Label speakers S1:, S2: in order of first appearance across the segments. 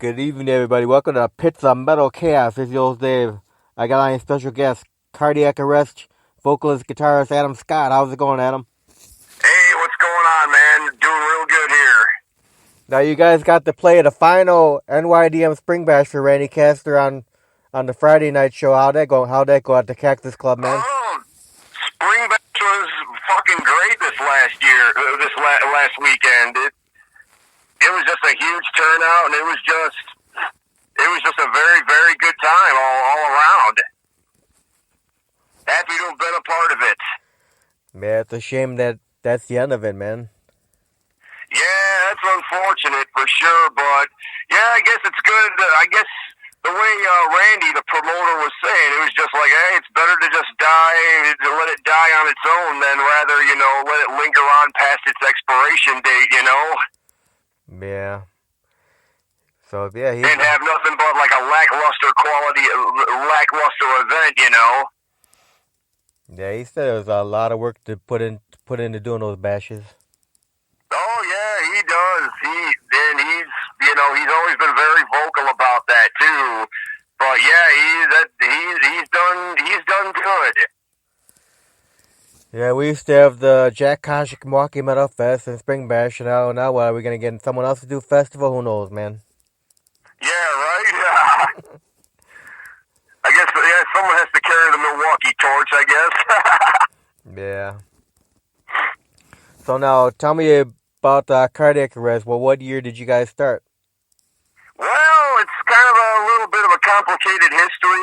S1: Good evening, everybody. Welcome to Pizza Metal Chaos. This is your host, Dave. I got on a special guest, Cardiac Arrest, vocalist, guitarist, Adam Scott. How's it going, Adam?
S2: Hey, what's going on, man? Doing real good here.
S1: Now, you guys got to play the final NYDM Spring Bash for Randy Castor on the Friday night show. How'd that go? How'd that go at the Cactus Club, man?
S2: Spring Bash was fucking great this last year, last weekend. It was just a huge turnout, and it was just a very, very good time all around. Happy to have been a part of it.
S1: Man, it's a shame that that's the end of it, man.
S2: Yeah, that's unfortunate for sure, but yeah, I guess it's good. I guess the way Randy, the promoter, was saying, it was just like, hey, it's better to just let it die on its own than rather, let it linger on past its expiration date,
S1: Yeah. So, yeah,
S2: and have nothing but like a lackluster event,
S1: Yeah, he said there was a lot of work to put into doing those bashes.
S2: Oh yeah, he does. He's always been very vocal about that too. But yeah, he's done good.
S1: Yeah, we used to have the Jack Koshik Milwaukee Metal Fest and Spring Bash. Now what, are we going to get someone else to do festival? Who knows, man?
S2: Yeah, right? I guess, someone has to carry the Milwaukee torch, I guess.
S1: Yeah. So now, tell me about Cardiac Arrest. Well, what year did you guys start?
S2: Well, it's kind of a little bit of a complicated history.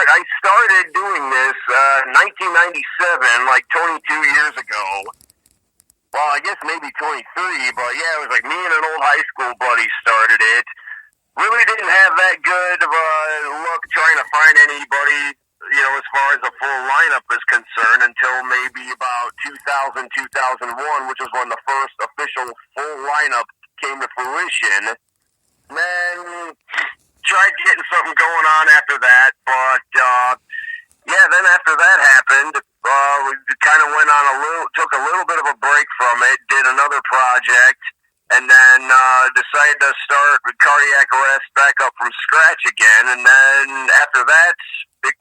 S2: I started doing this 1997, like 22 years ago. Well, I guess maybe 23, but yeah, it was like me and an old high school buddy started it. Really didn't have that good of a luck trying to find anybody, as far as the full lineup is concerned until maybe about 2000, 2001, which was when the first official full lineup came to fruition. Then tried getting something going on after that, but then after that happened, we kind of went on took a little bit of a break from it, did another project, and then decided to start with Cardiac Arrest back up from scratch again. And then after that, a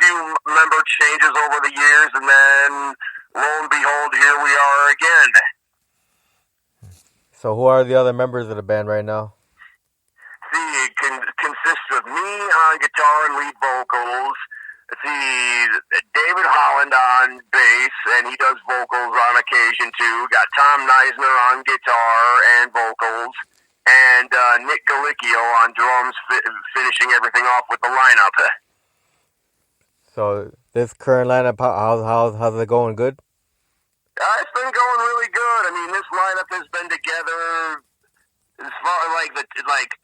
S2: few member changes over the years, and then lo and behold, here we are again.
S1: So who are the other members of the band right now?
S2: See, it consists of me on guitar and lead vocals. David Holland on bass, and he does vocals on occasion too. Got Tom Neisner on guitar and vocals, and Nick Galicchio on drums, finishing everything off with the lineup.
S1: So this current lineup, how's it going? Good?
S2: It's been going really good. I mean, this lineup has been together as far like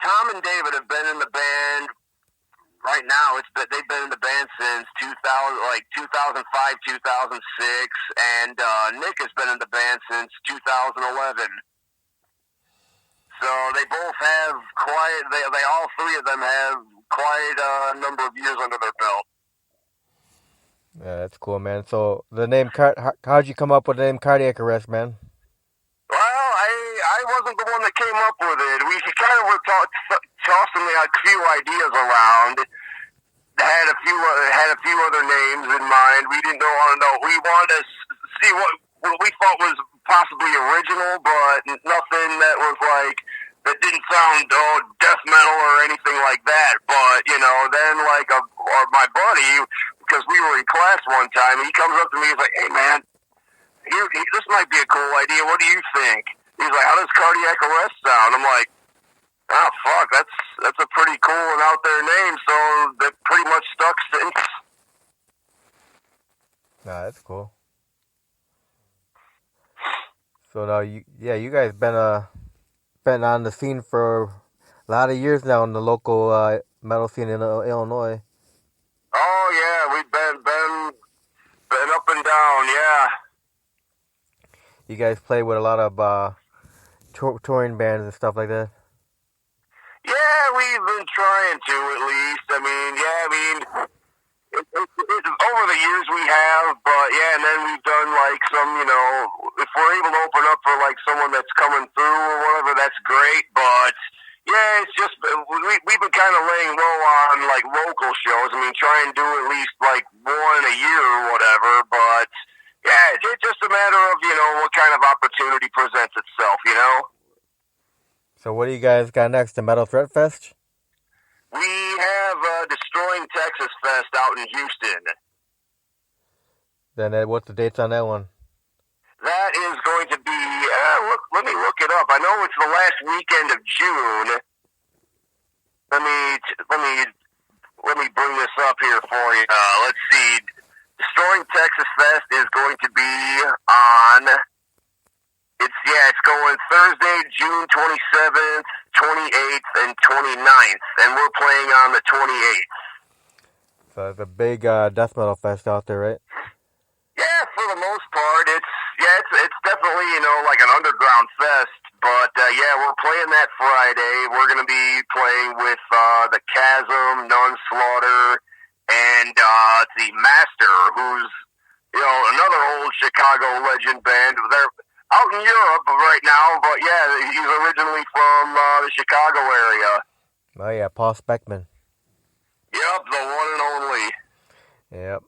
S2: Tom and David have been in the band. Right now, they've been in the band since 2005, 2006, and Nick has been in the band since 2011. So they both have they all three of them have quite a number of years under their belt.
S1: Yeah, that's cool, man. So the name, how'd you come up with the name Cardiac Arrest, man?
S2: Well, I wasn't the one that came up with it. We kind of were tossing a few ideas around. Had a few other names in mind. We didn't know. We wanted to see what we thought was possibly original, but nothing that was that didn't sound death metal or anything like that. But then my buddy, because we were in class one time, he comes up to me. He's like, "Hey, man, this might be a cool idea. What do you think?" He's like, "How does Cardiac Arrest sound?" I'm like, "Oh, fuck, that's a pretty cool and out there name." So that pretty much stuck since.
S1: Nah, that's cool. So now you guys been on the scene for a lot of years now in the local metal scene in Illinois.
S2: Oh yeah, we've been up and down, yeah.
S1: You guys play with a lot of touring bands and stuff like that?
S2: Yeah, we've been trying to, at least. Over the years we have, but yeah, and then we've done some, if we're able to open up for someone that's coming through or whatever, that's great. But Yeah, it's just we've been kind of laying low on like local shows. I mean, try and do at least like one a year or whatever. But yeah, it's just a matter of what kind of opportunity presents itself.
S1: So what do you guys got next? The Metal Threat Fest?
S2: We have Destroying Texas Fest out in Houston.
S1: Then what's the dates on that one?
S2: That is going to be, let me look it up. I know it's the last weekend of June. Let me bring this up here for you. Let's see. Destroying Texas Fest is going to be on, it's going Thursday, June 27th, 28th, and 29th. And we're playing on the 28th.
S1: So it's a big death metal fest out there, right?
S2: Yeah, for the most part, it's definitely like an underground fest. But we're playing that Friday. We're going to be playing with the Chasm, Nun Slaughter, and the Master, who's another old Chicago legend band. They're out in Europe right now, but yeah, he's originally from the Chicago area.
S1: Oh yeah, Paul Speckman.
S2: Yep, the one and only.
S1: Yep.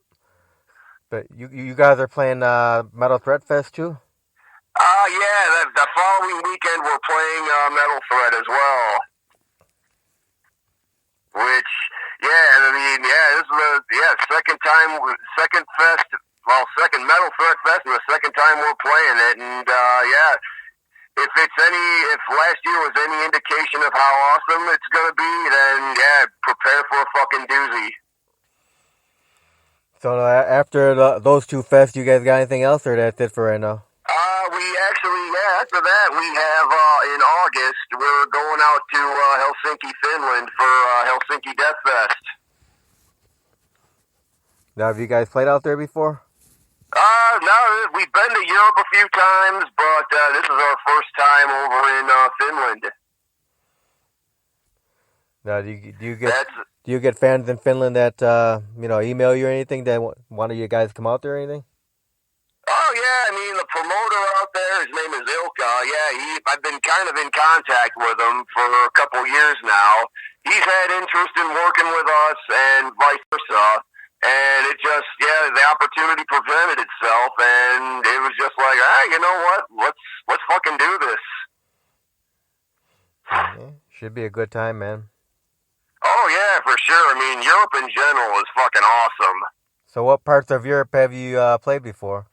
S1: But you guys are playing Metal Threat Fest too?
S2: Yeah, the following weekend we're playing Metal Threat as well. Which, this is the second Metal Threat Fest and the second time we're playing it. And if last year was any indication of how awesome it's gonna be, then prepare for a fucking doozy.
S1: So after those two fests, you guys got anything else, or that's it for right now?
S2: After that, we have in August, we're going out to Helsinki, Finland for Helsinki Death Fest.
S1: Now, have you guys played out there before?
S2: No, we've been to Europe a few times, but this is our first time over in Finland.
S1: Now, do you get fans in Finland that email you or anything that want you guys come out there or anything?
S2: Oh yeah, I mean the promoter out there, his name is Ilka. Yeah, I've been kind of in contact with him for a couple years now. He's had interest in working with us and vice versa. And it just, the opportunity presented itself, and it was just like, you know what? Let's fucking do this.
S1: Yeah, should be a good time, man.
S2: Oh yeah, for sure. I mean, Europe in general is fucking awesome.
S1: So, what parts of Europe have you played before?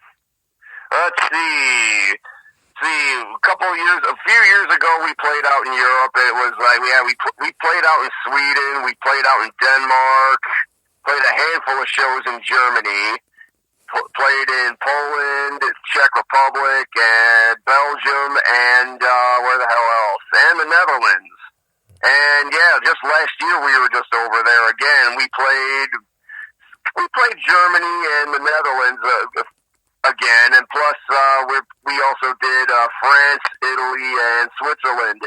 S2: Let's see. A few years ago, we played out in Europe. It was like, we played out in Sweden. We played out in Denmark. Played a handful of shows in Germany, played in Poland, Czech Republic, and Belgium, and where the hell else? And the Netherlands. And just last year we were just over there again. We played Germany and the Netherlands again, and plus we also did France, Italy, and Switzerland.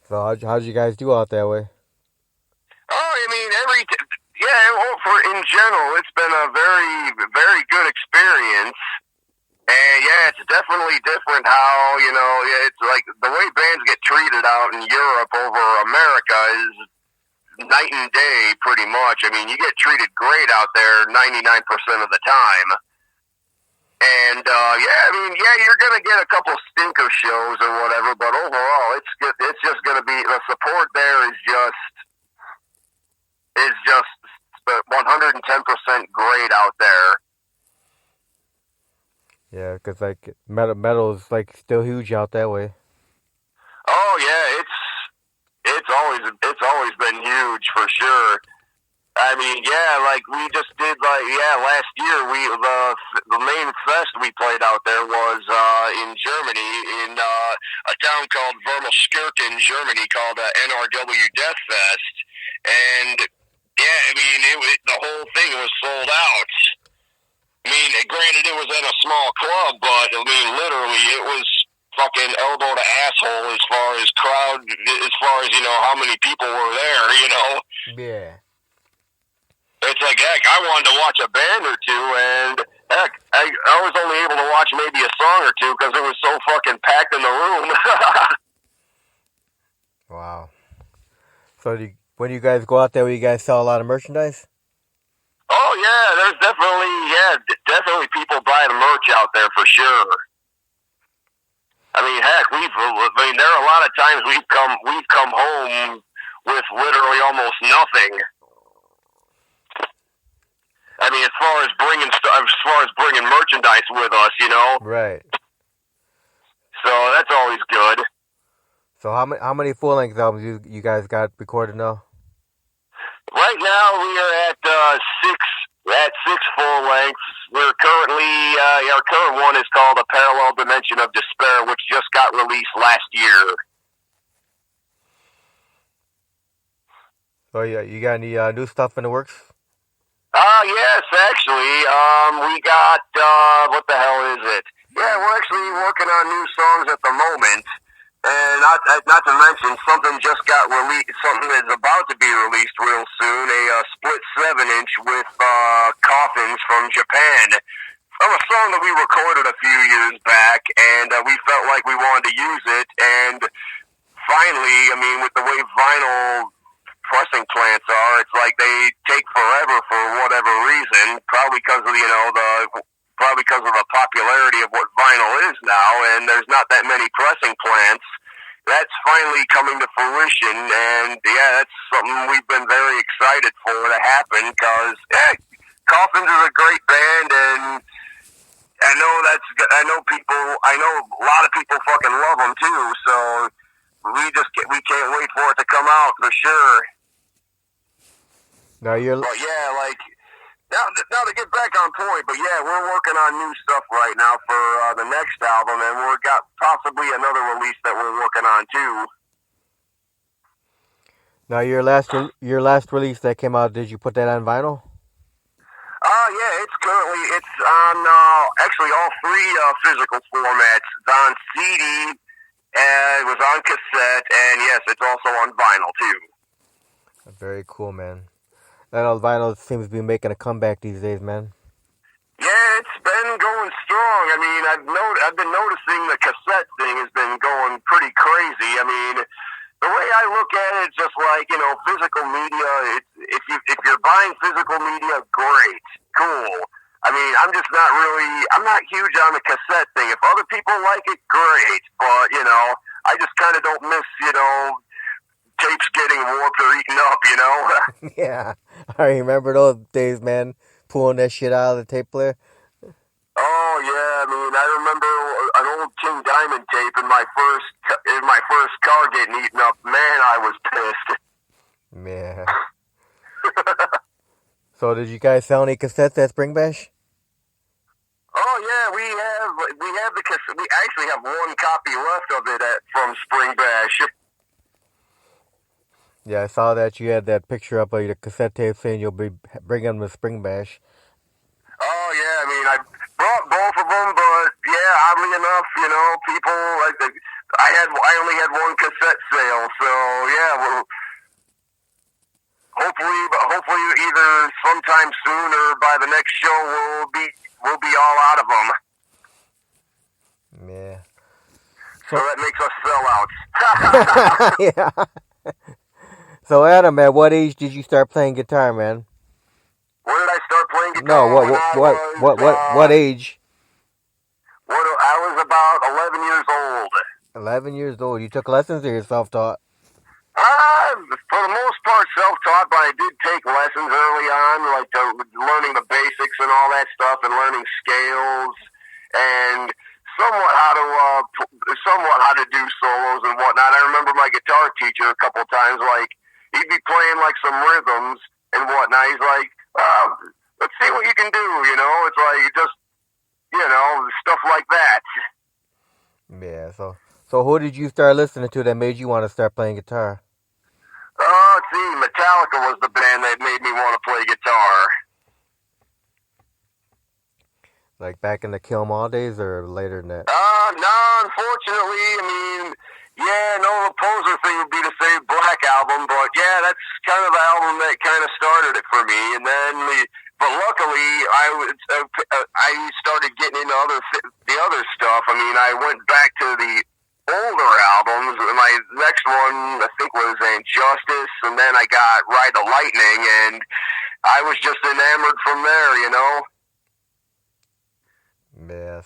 S1: So how'd you guys do out that way?
S2: Oh, I mean, in general, it's been a very, very good experience. And it's definitely different how, it's like the way bands get treated out in Europe over America is night and day, pretty much. I mean, you get treated great out there 99% of the time. And, you're going to get a couple stinker shows or whatever, but overall, it's just going to be, the support there is just 110% great out there.
S1: Yeah, because like metal is like still huge out that way.
S2: Oh yeah, it's always been huge for sure. I mean, like we just did last year the main fest we played out there was in Germany in a town called Vermelskirchen, Germany, called NRW Death Fest, and the whole thing was sold out. I mean, granted, it was in a small club, but I mean, literally, it was fucking elbow to asshole as far as how many people were there,
S1: Yeah.
S2: It's like, heck, I wanted to watch a band or two, and Heck, I was only able to watch maybe a song or two because it was so fucking packed in the room.
S1: Wow. So when you guys go out there, will you guys sell a lot of merchandise?
S2: Oh yeah, there's definitely people buying merch out there for sure. I mean, heck, there are a lot of times we've come home with literally almost nothing. I mean, as far as bringing merchandise with us, you know.
S1: Right.
S2: So that's always good.
S1: So how many full length albums you guys got recorded now?
S2: Right now we are at six full lengths. We're currently our current one is called A Parallel Dimension of Despair, which just got released last year.
S1: So you got any new stuff in the works?
S2: Yes, actually. We got, what the hell is it? Yeah, we're actually working on new songs at the moment. And not to mention, something just got released, something that's about to be released real soon, a split 7-inch with coffins from Japan. From a song that we recorded a few years back, and we felt like we wanted to use it. And finally, I mean, with the way vinyl pressing plants are, it's like they take forever for whatever reason, probably because of the popularity of what vinyl is now, and there's not that many pressing plants. That's finally coming to fruition, and yeah, that's something we've been very excited for to happen, because Coffins is a great band, and I know a lot of people fucking love them too, so we can't wait for it to come out for sure. But yeah, like, now to get back on point, but yeah, we're working on new stuff right now for the next album, and we've got possibly another release that we're working on too.
S1: Now your last release that came out, did you put that on vinyl?
S2: Yeah, it's on actually all three physical formats. It's on CD, and it was on cassette, and yes, it's also on vinyl too.
S1: Very cool, man. I know vinyl seems to be making a comeback these days, man.
S2: Yeah, it's been going strong. I mean, I've been noticing the cassette thing has been going pretty crazy. I mean, the way I look at it, it's just like, you know, physical media. If you're buying physical media, great, cool. I mean, I'm not huge on the cassette thing. If other people like it, great. But, you know, I just kind of don't miss, you know, tapes getting warped or eaten up, you know?
S1: Yeah, I remember those days, man, pulling that shit out of the tape player.
S2: Oh yeah, I mean, I remember an old King Diamond tape in my first car getting eaten up. Man, I was pissed.
S1: Yeah. So did you guys sell any cassettes at Spring Bash?
S2: Oh yeah, we have the cassette. We actually have one copy left of it from Spring Bash.
S1: Yeah, I saw that you had that picture up of your cassette tape saying you'll be bringing them to Spring Bash.
S2: Oh yeah, I mean, I brought both of them, but yeah, oddly enough, you know, people I only had one cassette sale, so yeah, well, hopefully either sometime soon or by the next show we'll be all out of them.
S1: Yeah.
S2: So that makes us sellouts.
S1: Yeah. So Adam, at what age did you start playing guitar, man?
S2: When did I start playing guitar?
S1: No, what age?
S2: I was about 11 years old.
S1: 11 years old. You took lessons or you're self-taught?
S2: For the most part, self-taught, but I did take lessons early on, like learning the basics and all that stuff, and learning scales, and somewhat how to do solos and whatnot. I remember my guitar teacher a couple times, like, he'd be playing like some rhythms and whatnot. He's like, let's see what you can do, you know? It's like, just, you know, stuff like that.
S1: Yeah, so who did you start listening to that made you want to start playing guitar?
S2: Let's see, Metallica was the band that made me want to play guitar.
S1: Like back in the Kill 'Em All days or later than that?
S2: No, unfortunately, I mean, yeah, no, the Poser thing would be to say Black Album, but yeah, that's kind of the album that kind of started it for me. And then But luckily, I started getting into the other stuff. I mean, I went back to the older albums. My next one, I think, was Injustice, and then I got Ride the Lightning, and I was just enamored from there, you know?
S1: Yeah,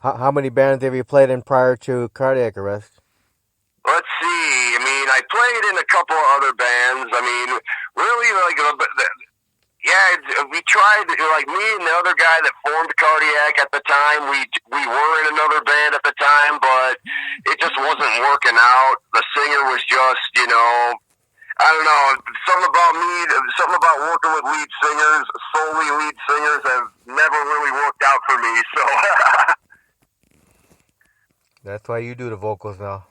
S1: how many bands have you played in prior to Cardiac Arrest?
S2: Let's see. I mean, I played in a couple of other bands. I mean, really, like, we tried, like, me and the other guy that formed Cardiac at the time, we were in another band at the time, but it just wasn't working out. The singer was just, you know, I don't know, something about working with lead singers, solely lead singers, have never really worked out for me, so.
S1: That's why you do the vocals now.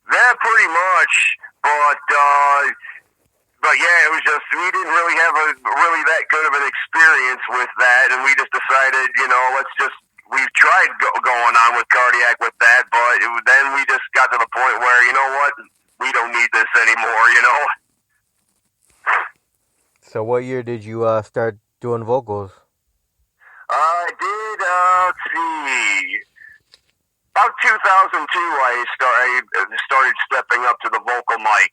S2: Yeah, pretty much, but yeah, it was just, we didn't really have really that good of an experience with that, and we just decided, you know, we tried going on with Cardiac with that, but then we just got to the point where, you know what, we don't need this anymore, you know?
S1: So what year did you start doing vocals?
S2: I did, let's see, about 2002 I started stepping up to the vocal mic.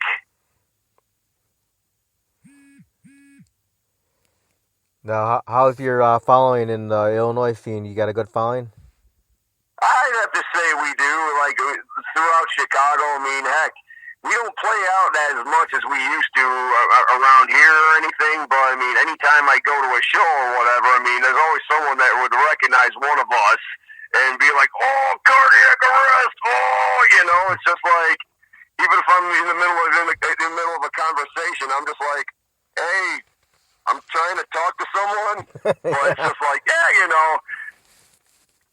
S1: Now, how's your following in the Illinois scene? You got a good following?
S2: I'd have to say we do. Like, throughout Chicago, I mean, heck, we don't play out as much as we used to around here or anything, but, I mean, anytime I go to a show or whatever, I mean, there's always someone that would recognize one of us and be like, oh, Cardiac Arrest, oh, you know, it's just like, even if I'm in the middle of a conversation, I'm just like, hey, I'm trying to talk to someone, but it's just like, yeah, you know,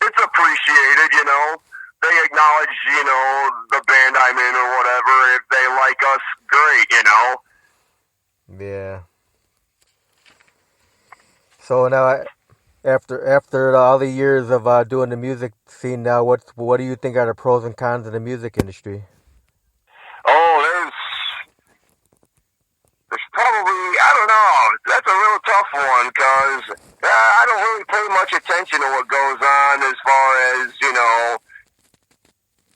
S2: it's appreciated, you know. They acknowledge, you know, the band I'm in or whatever. If they like us, great, you know.
S1: Yeah. So now, after all the years of doing the music scene, now what do you think are the pros and cons of the music industry?
S2: Oh, there's probably, I don't know, that's a real tough one, because I don't really pay much attention to what goes on as far as, you know,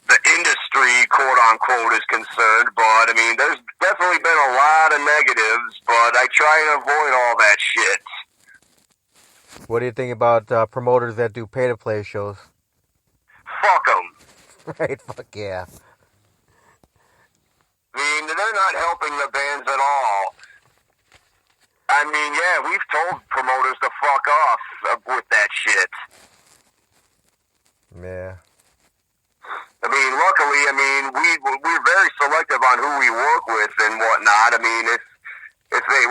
S2: the industry, quote-unquote, is concerned, but, I mean, there's definitely been a lot of negatives, but I try and avoid all that shit.
S1: What do you think about promoters that do pay-to-play shows?
S2: Fuck them.
S1: Right, fuck yeah.
S2: I mean, they're not helping the bands at all. I mean, yeah, we've told promoters to fuck off with that shit.
S1: Yeah.
S2: I mean, luckily, I mean, we're very selective on who we work with and whatnot. I mean, if they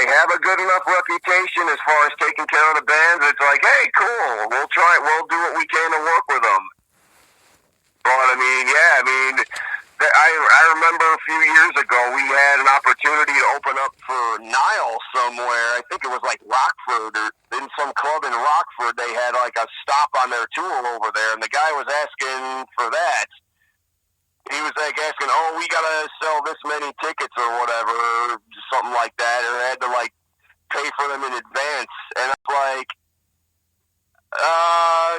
S2: have a good enough reputation as far as taking care of the bands, it's like, hey, cool, we'll do what we can to work with them. But I mean, yeah, I mean, I remember a few years ago we had an opportunity to open up for Nile somewhere. I think it was like Rockford, or in some club in Rockford. They had like a stop on their tour over there, and the guy was asking for that. He was like asking, oh, we gotta sell this many tickets or whatever, or something like that, or had to like pay for them in advance. And I'm like,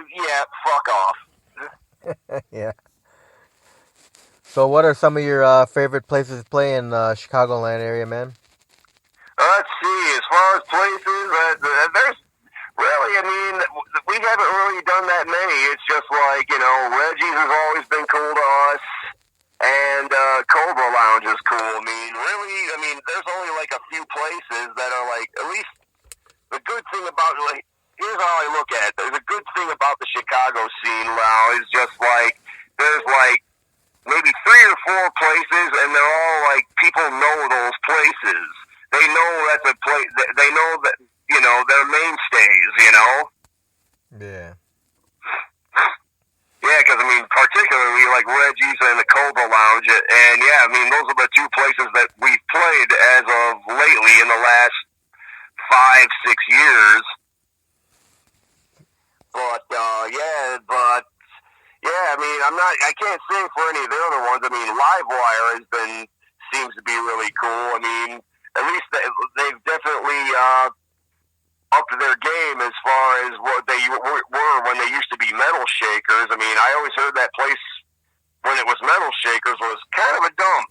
S2: yeah, fuck off.
S1: Yeah. So what are some of your favorite places to play in the Chicagoland area, man?
S2: Let's see, as far as places, there's really, I mean, we haven't really done that many. It's just like, you know, Reggie's has always been cool to us, and Cobra Lounge is cool. I mean, really, I mean, there's only like a few places that are like, at least the good thing about, like, here's how I look at it. The good thing about the Chicago scene now is just like, there's like maybe 3 or 4 places, and they're all like, people know those places. They know that's a place, they know that, you know, they're mainstays, you know?
S1: Yeah.
S2: Yeah, because, I mean, particularly like Reggie's and the Cobra Lounge, and yeah, I mean, those are the 2 places that we've played as of lately in the last 5-6 years. But, yeah, I mean, I can't say for any of the other ones. I mean, Livewire seems to be really cool. I mean, at least they've definitely upped their game as far as what they were when they used to be Metal Shakers. I mean, I always heard that place when it was Metal Shakers was kind of a dump.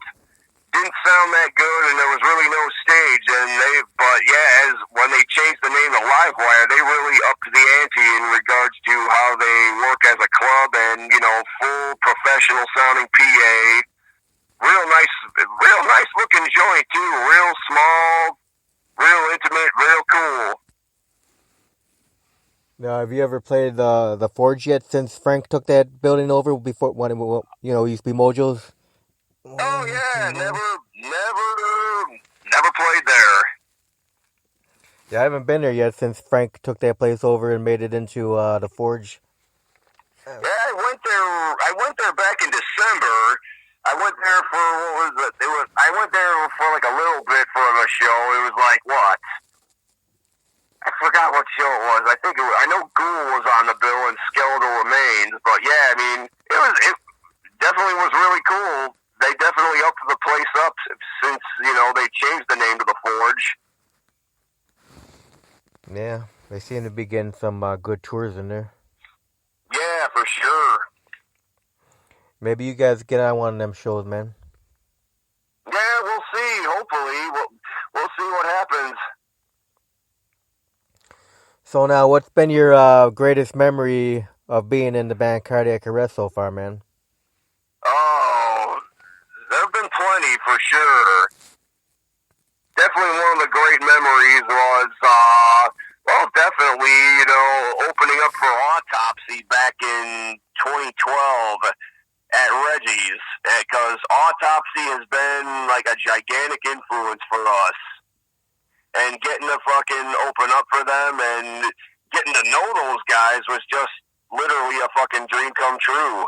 S2: Didn't sound that good, and there was really no stage. But yeah, as when they changed the name to Livewire, they really upped the ante in regards to how they work as a club, and full professional sounding PA. Real nice looking joint too. Real small, real intimate, real cool.
S1: Now, have you ever played the Forge yet since Frank took that building over before when it used to be Mojo's?
S2: Oh yeah, never played there.
S1: Yeah, I haven't been there yet since Frank took that place over and made it into the Forge.
S2: Yeah, I went there back in December. I went there for I went there for like a little bit for a show. It was like what? I forgot what show it was. I know Ghoul was on the bill and Skeletal Remains, but yeah, I mean, it definitely was really cool. They definitely upped the place up since, they changed the name to the Forge.
S1: Yeah, they seem to be getting some good tours in there.
S2: Yeah, for sure.
S1: Maybe you guys get on one of them shows, man.
S2: Yeah, we'll see. Hopefully. We'll see what happens.
S1: So now, what's been your greatest memory of being in the band Cardiac Arrest so far, man?
S2: Oh, there have been plenty for sure. Definitely one of the great memories was, definitely, opening up for Autopsy back in 2012 at Reggie's, because Autopsy has been like a gigantic influence for us. And getting to fucking open up for them and getting to know those guys was just literally a fucking dream come true.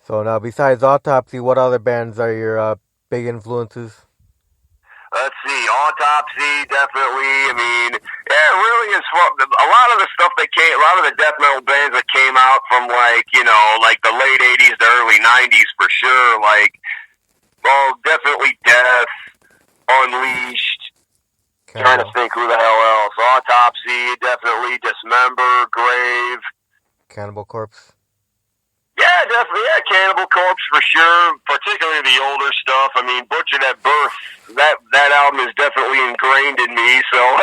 S1: So now, besides Autopsy, what other bands are your big influences?
S2: Let's see, Autopsy, definitely. I mean, yeah, it really is fun. A lot of the stuff a lot of the death metal bands that came out from like the late 80s to early 90s for sure, definitely Death, Unleashed. Trying to think who the hell else. Autopsy, definitely. Dismember, Grave.
S1: Cannibal Corpse.
S2: Yeah, definitely. Yeah, Cannibal Corpse for sure. Particularly the older stuff. I mean, Butchered at Birth. That album is definitely ingrained in me. So,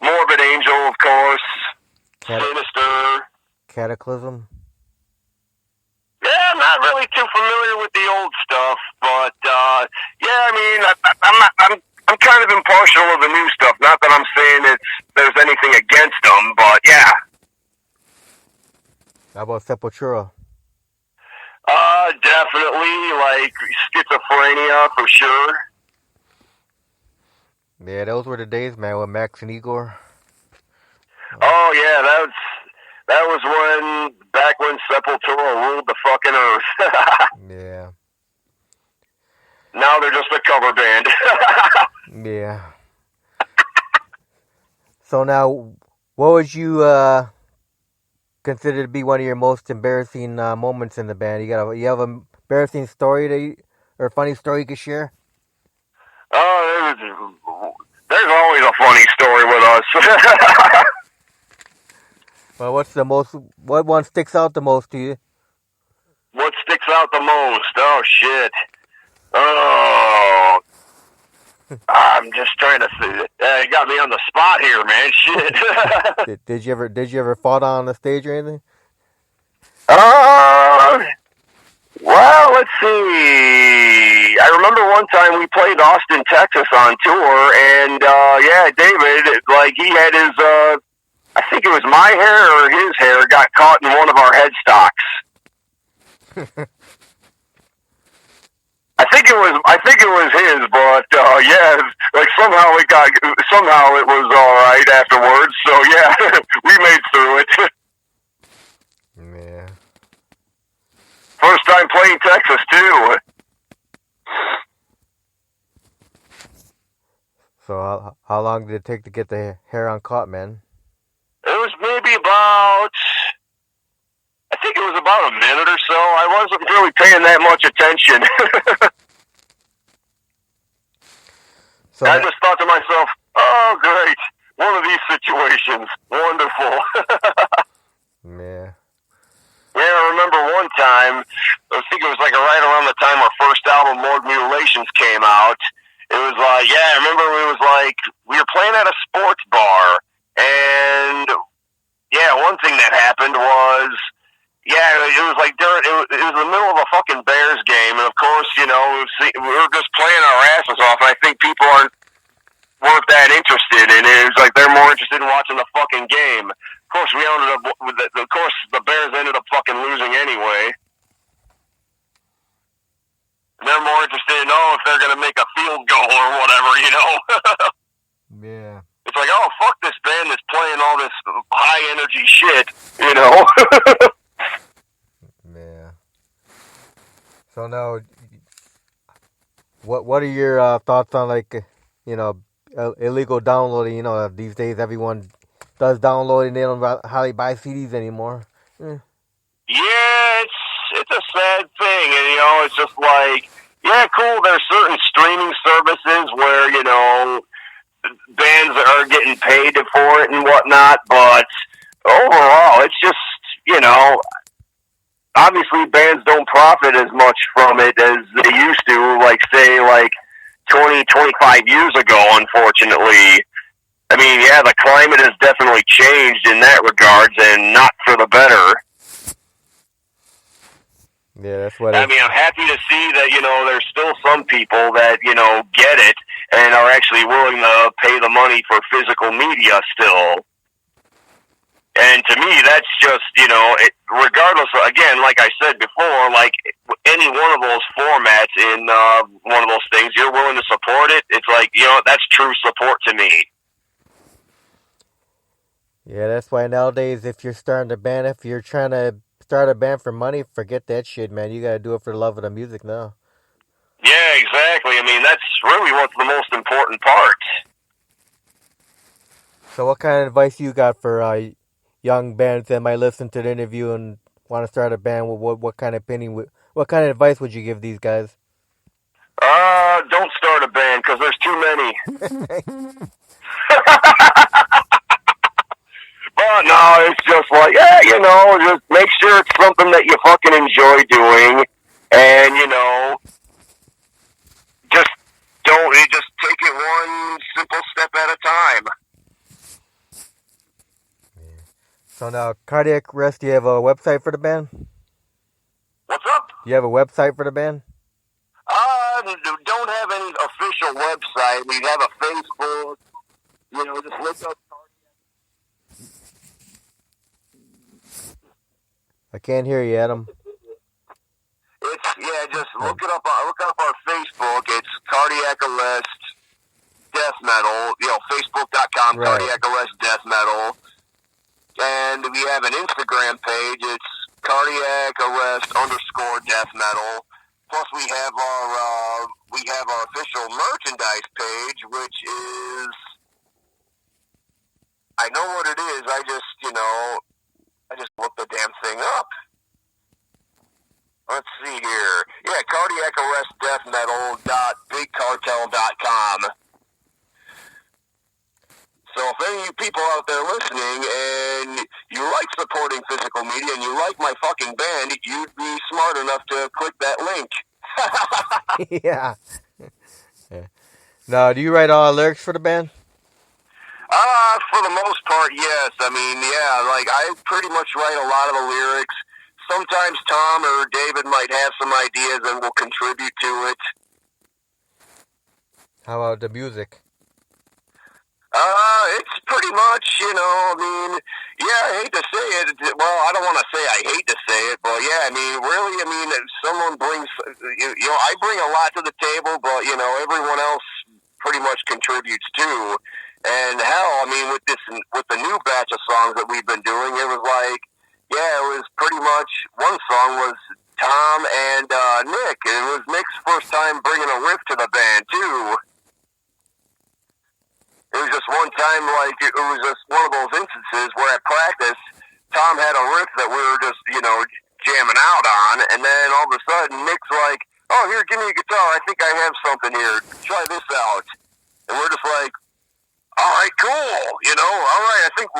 S2: Morbid Angel, of course. Sinister.
S1: Cataclysm.
S2: Yeah, I'm not really too familiar with the old stuff, but yeah, I mean, I'm kind of impartial of the new stuff. Not that I'm saying there's anything against them, but yeah.
S1: How about Sepultura?
S2: Definitely, like Schizophrenia for sure.
S1: Yeah, those were the days, man, with Max and Igor.
S2: Oh yeah, that was back when Sepultura ruled the fucking earth.
S1: Yeah.
S2: Now they're just a cover band.
S1: Yeah. So now, what would you consider to be one of your most embarrassing moments in the band? You have an embarrassing story or a funny story you could share?
S2: Oh, there's always a funny story with us.
S1: Well, what one sticks out the most to you?
S2: What sticks out the most? Oh, shit. Oh, I'm just trying to see. You got me on the spot here, man. Shit.
S1: Did you ever fall down on the stage or anything?
S2: Well, let's see. I remember one time we played Austin, Texas on tour, and yeah, David, like he had his, I think it was my hair or his hair got caught in one of our headstocks. I think it was his, but yeah, like somehow it was all right afterwards. So yeah, we made through it.
S1: Yeah.
S2: First time playing Texas too.
S1: So how long did it take to get the hair uncaught, man?
S2: It was maybe about, I think it was about a minute or so. I wasn't really paying that much attention.
S1: So
S2: I just thought to myself, oh, great. One of these situations. Wonderful.
S1: yeah.
S2: Yeah, I remember one time, I think it was like right around the time our first album, Lord Mutilations, came out. It was like, yeah, I remember it was like, we were playing at a sports bar, and yeah, one thing that happened was, yeah, it was like during, it was the middle of a fucking Bears game, and of course, you know, we were just playing our asses off, and I think people weren't that interested in it. It was like they're more interested in watching the fucking game. Of course, we ended up with of course, the Bears ended up fucking losing anyway. And they're more interested in, if they're going to make a field goal or whatever, you know?
S1: Yeah.
S2: It's like, oh, fuck this band that's playing all this high-energy shit, you know?
S1: Yeah. So now, what are your thoughts on, like, you know, illegal downloading? You know, these days everyone does downloading. They don't hardly buy CDs anymore.
S2: Yeah, it's a sad thing, and you know, it's just like, yeah, cool. There's certain streaming services where you know bands are getting paid for it and whatnot, but overall, it's just you know, obviously bands don't profit as much from it as they used to, like say like 20, 25 years ago. Unfortunately. I mean, yeah, the climate has definitely changed in that regards, and not for the better.
S1: Yeah, that's what.
S2: I mean, I'm happy to see that, you know, there's still some people that, you know, get it and are actually willing to pay the money for physical media still. And to me, that's just, you know, regardless, again, like I said before, like any one of those formats in one of those things, you're willing to support it, it's like, you know, that's true support to me.
S1: Yeah, that's why nowadays, if you're starting a band, if you're trying to start a band for money, forget that shit, man. You gotta do it for the love of the music now.
S2: Yeah, exactly. I mean, that's really what's the most important part.
S1: So what kind of advice you got for young bands that might listen to the interview and want to start a band? What kind of what kind of advice would you give these guys?
S2: Don't start a band, because there's too many. But no, it's just like, yeah, you know, just make sure it's something that you fucking enjoy doing, and, you know, just take it one simple step at a time.
S1: Yeah. So now, Cardiac Arrest, do you have a website for the band?
S2: What's up?
S1: Do you have a website for the band?
S2: Don't have any official website. We have a Facebook, you know, just look up.
S1: I can't hear you, Adam.
S2: Just look it up. Look up our Facebook. It's Cardiac Arrest Death Metal. You know, Facebook.com,
S1: right.
S2: Cardiac Arrest Death Metal. And we have an Instagram page. It's Cardiac Arrest _ Death Metal. Plus, we have our official merchandise page, which is, I know what it is. I just looked the damn thing up. Let's see here. Yeah, Cardiac Arrest Death Metal.bigcartel.com. So if any of you people out there listening and you like supporting physical media and you like my fucking band, you'd be smart enough to click that link.
S1: Yeah. Now, do you write all the lyrics for the band?
S2: For the most part, yes. I mean, yeah, like I pretty much write a lot of the lyrics. Sometimes Tom or David might have some ideas and will contribute to it.
S1: How about the music?
S2: It's pretty much, you know, I mean, yeah, I hate to say it. Well, I don't want to say I hate to say it, but yeah, I mean, really, I mean, if someone brings, you know, I bring a lot to the table, but, you know, everyone else pretty much contributes too. And hell, I mean, with the new batch of songs that we've been doing, it was like, yeah, it was pretty much, one song was Tom and Nick. It was Nick's first time bringing a riff to the band too. It was just one time, like, it was just one of those instances where at practice, Tom had a riff that we were just, you know, jamming out on, and then all of a sudden, Nick's like, oh, here, give me a guitar, I think I have something here, try this out. And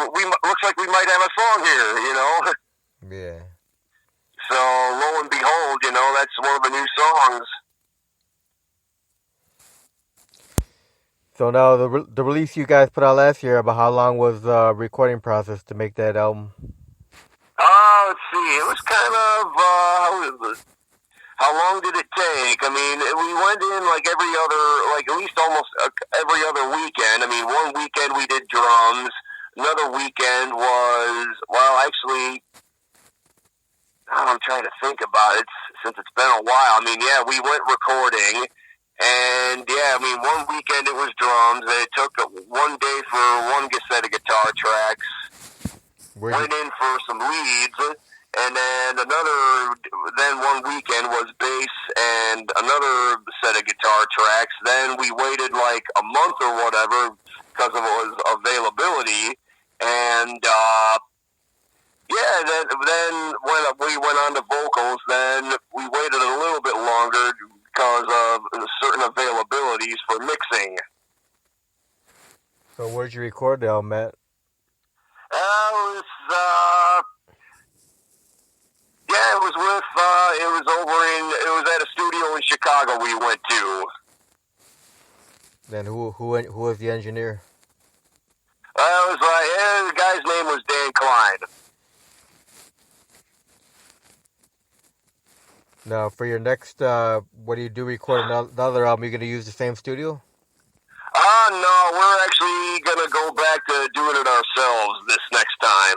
S2: looks like we might have a song here, you know.
S1: Yeah.
S2: So lo and behold, you know, that's one of the new songs.
S1: So now the release you guys put out last year, about how long was the recording process to make that album?
S2: Let's see. It was kind of how long did it take? I mean, we went in like at least almost every other weekend. I mean, one weekend we did drums. Another weekend was, well, actually, I'm trying to think about it since it's been a while. I mean, yeah, we went recording. And, yeah, I mean, one weekend it was drums. It took one day for one set of guitar tracks. Went in for some leads. And then one weekend was bass and another set of guitar tracks. Then we waited like a month or whatever because of availability. And, yeah, then when we went on to vocals, then we waited a little bit longer because of certain availabilities for mixing.
S1: So where'd you record the album at?
S2: It was at a studio in Chicago we went to.
S1: Then who was the engineer?
S2: The guy's name was Dan Klein.
S1: Now, for your next, what do you do? Record another album? You're going to use the same studio?
S2: No, we're actually going to go back to doing it ourselves this next time.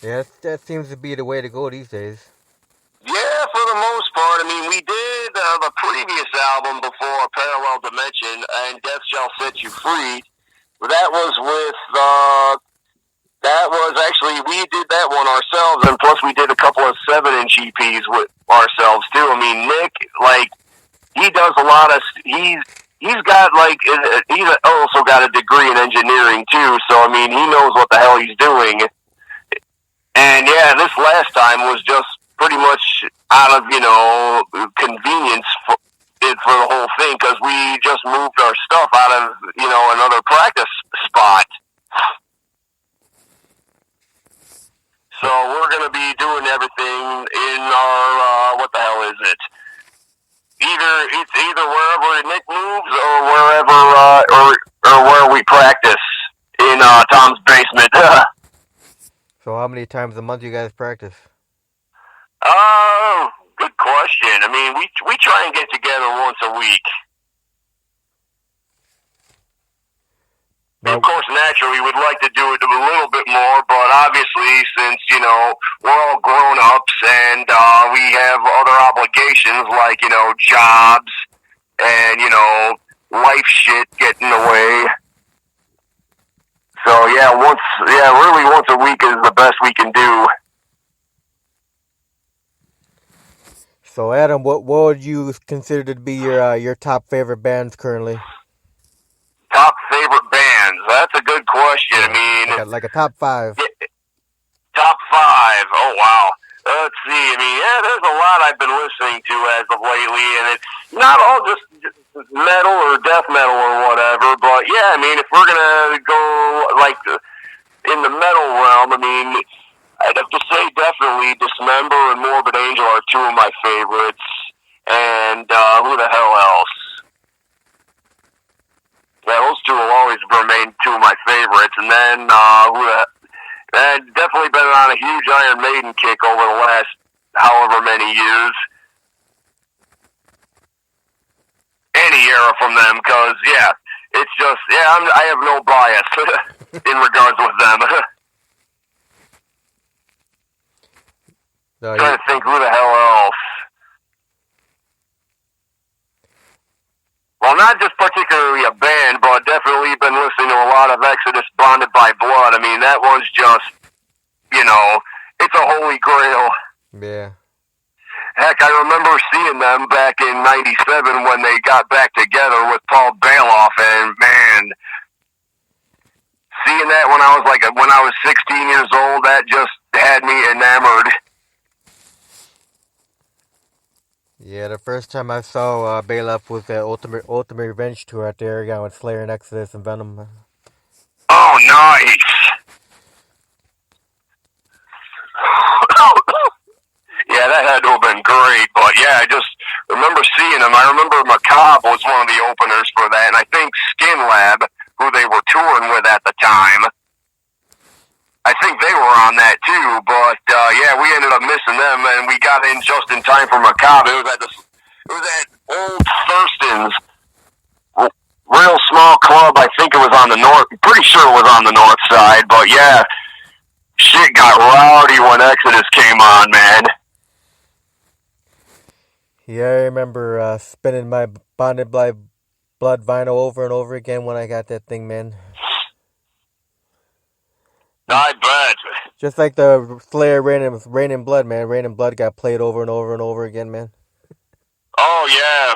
S1: Yeah, that seems to be the way to go these days.
S2: Yeah, for the most part. I mean, we did the previous album before, Parallel Dimension, and Death Shall Set You Free. That was actually, we did that one ourselves, and plus we did a couple of 7-inch EPs with ourselves, too. I mean, Nick, like, he does a lot of, he's got, like, he's also got a degree in engineering, too, so, I mean, he knows what the hell he's doing. And, yeah, this last time was just pretty much out of, you know, convenience for the whole thing, because we just moved our stuff out of, you know, another practice spot. So we're going to be doing everything in our, what the hell is it? It's either wherever Nick moves or wherever, or where we practice in Tom's basement.
S1: So how many times a month you guys practice?
S2: Good question. I mean, we try and get together once a week.
S1: Now,
S2: of course, naturally, we'd like to do it a little bit more, but obviously, since, you know, we're all grown-ups and we have other obligations like, you know, jobs and, you know, life shit get in the way. So, really once a week is the best we can do.
S1: So, Adam, what would you consider to be your top favorite bands currently?
S2: Top favorite bands? That's a good question. I mean,
S1: like a top 5.
S2: Top 5. Oh wow. Let's see. I mean, yeah, there's a lot I've been listening to as of lately, and it's not all just metal or death metal or whatever. But yeah, I mean, if we're gonna go like in the metal realm, I mean, I'd have to say definitely Dismember and Morbid Angel are two of my favorites, and who the hell else? Yeah, those two will always remain two of my favorites. And then, I've definitely been on a huge Iron Maiden kick over the last however many years. Any era from them, because, yeah, it's just, yeah, I have no bias in regards with them.
S1: No,
S2: trying to think who the hell else. Well, not just particularly a band, but definitely been listening to a lot of Exodus, Bonded by Blood. I mean, that one's just, you know, it's a holy grail.
S1: Yeah.
S2: Heck, I remember seeing them back in '97 when they got back together with Paul Bailoff, and man, seeing that when I was 16 years old, that just had me enamored.
S1: Yeah, first time I saw Balef was the Ultimate Revenge tour at the Aragon with Slayer and Exodus and Venom.
S2: Oh, nice. Yeah, that had to have been great. But yeah, I just remember seeing them. I remember Macabre was one of the openers for that, and I think Skin Lab, who they were touring with at the time, I think they were on that too. But yeah, we ended up missing them, and we got in just in time for Macabre. It was at old Thurston's, real small club. I think it was on the north. Pretty sure it was on the north side. But yeah, shit got rowdy when Exodus came on, man.
S1: Yeah, I remember spinning my Bonded Blood vinyl over and over again when I got that thing, man.
S2: I bet.
S1: Just like the Slayer Rain in Blood, man. Rain in Blood got played over and over and over again, man.
S2: Oh, yeah.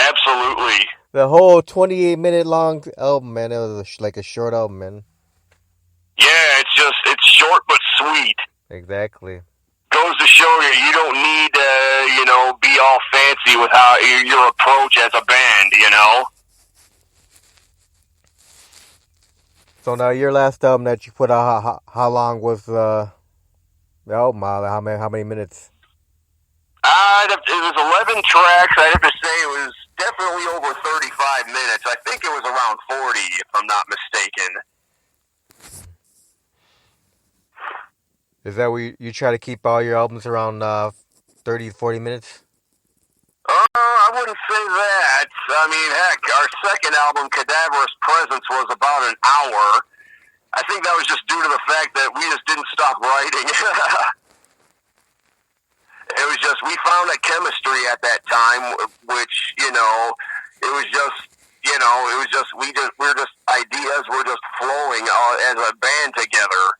S2: Absolutely.
S1: The whole 28-minute long album, man. It was like a short album, man.
S2: Yeah, it's short but sweet.
S1: Exactly.
S2: Goes to show you, you don't need to, be all fancy with how your approach as a band,
S1: So now your last album that you put out, how long was the album? How many minutes?
S2: It was 11 tracks. I'd have to say it was definitely over 35 minutes. I think it was around 40, if I'm not mistaken.
S1: Is that where you try to keep all your albums around 30, 40 minutes?
S2: I wouldn't say that. I mean, heck, our second album, Cadaverous Presence, was about an hour. I think that was just due to the fact that we just didn't stop writing. It was just, we found a chemistry at that time, which, it was just, we're just ideas were just flowing as a band together.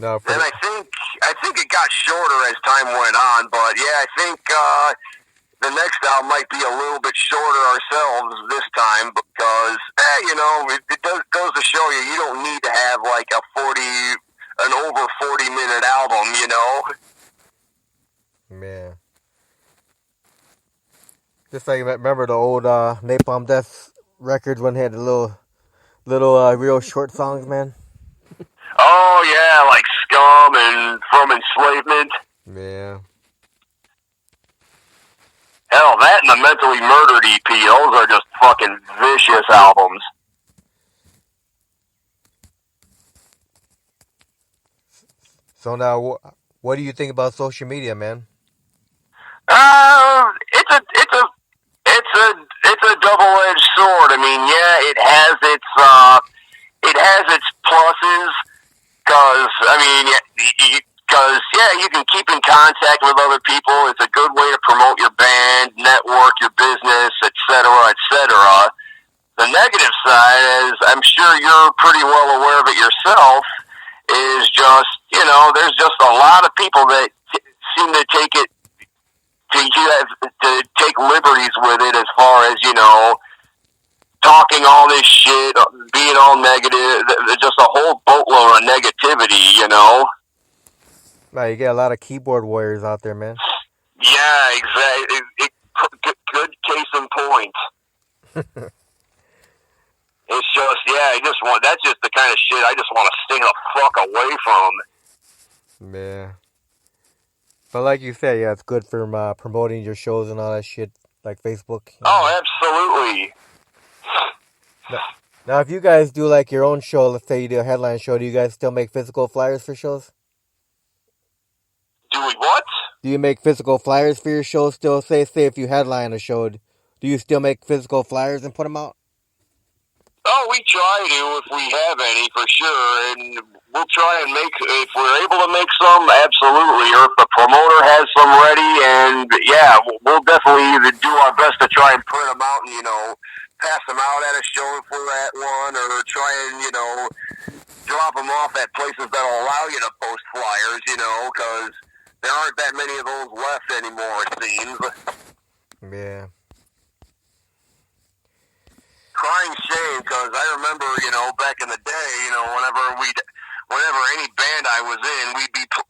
S1: No,
S2: and I think it got shorter as time went on, but yeah, I think the next album might be a little bit shorter ourselves this time because, it goes to show you don't need to have like an over 40-minute album,
S1: Yeah. Just like remember the old Napalm Death records when they had the little real short songs, man.
S2: Oh yeah, like Scum and From Enslavement.
S1: Yeah.
S2: Hell, that and the Mentally Murdered EP, those are just fucking vicious albums.
S1: So now, what do you think about social media, man?
S2: It's a double-edged sword. I mean, yeah, it has its pluses. You can keep in contact with other people. It's a good way to promote your band, network your business, etc., etc. The negative side, as I'm sure you're pretty well aware of it yourself, is just, there's just a lot of people that seem to take liberties with it as far as, talking all this shit, being all negative, just a whole boatload of negativity,
S1: Nah, you get a lot of keyboard warriors out there, man.
S2: Yeah, exactly. Good case in point. It's just, that's just the kind of shit I just want to stay the fuck away from.
S1: Yeah. But like you said, yeah, it's good for promoting your shows and all that shit, like Facebook.
S2: Oh, absolutely.
S1: Now, if you guys do like your own show, let's say you do a headline show, do you guys still make physical flyers for shows?
S2: Do we what?
S1: Do you make physical flyers for your show still? Say if you headline a show, do you still make physical flyers and put them out?
S2: Oh, we try to if we have any, for sure, and we'll try and if we're able to make some, absolutely, or if the promoter has some ready, and yeah, we'll definitely do our best to try and print them out and, pass them out at a show if we're at one, or try and, drop them off at places that'll allow you to post flyers, because there aren't that many of those left anymore, it seems.
S1: Yeah. Crying
S2: shame, because I remember, back in the day, whenever whenever any band I was in,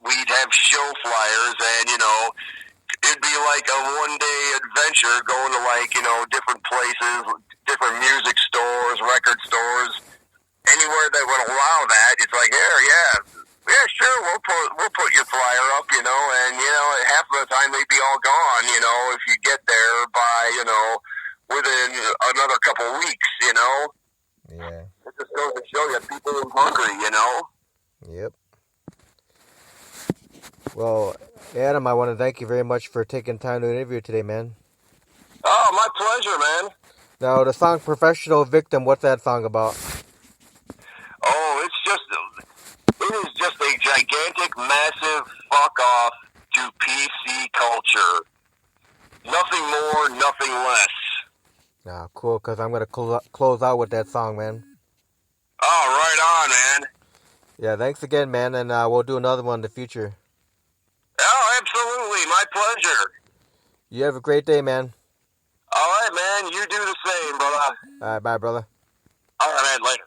S2: we'd have show flyers, and it'd be like a one-day adventure going to different places, different music stores, record stores, anywhere that would allow that. It's like, yeah, sure, we'll put your flyer up, and half of the time they'd be all gone, if you get there by within another couple weeks,
S1: Yeah.
S2: It just goes to show you people are hungry,
S1: Yep. Well, Adam, I want to thank you very much for taking time to interview today, man.
S2: Oh, my pleasure, man.
S1: Now, the song Professional Victim, what's that song about?
S2: Oh, it is just a gigantic, massive fuck off to PC culture. Nothing more, nothing less.
S1: Ah, cool, because I'm going to close out with that song, man.
S2: Oh, right on, man.
S1: Yeah, thanks again, man, and we'll do another one in the future.
S2: Oh, absolutely. My pleasure.
S1: You have a great day, man.
S2: All right, man. You do the same, brother.
S1: All right, bye, brother.
S2: All right, man. Later.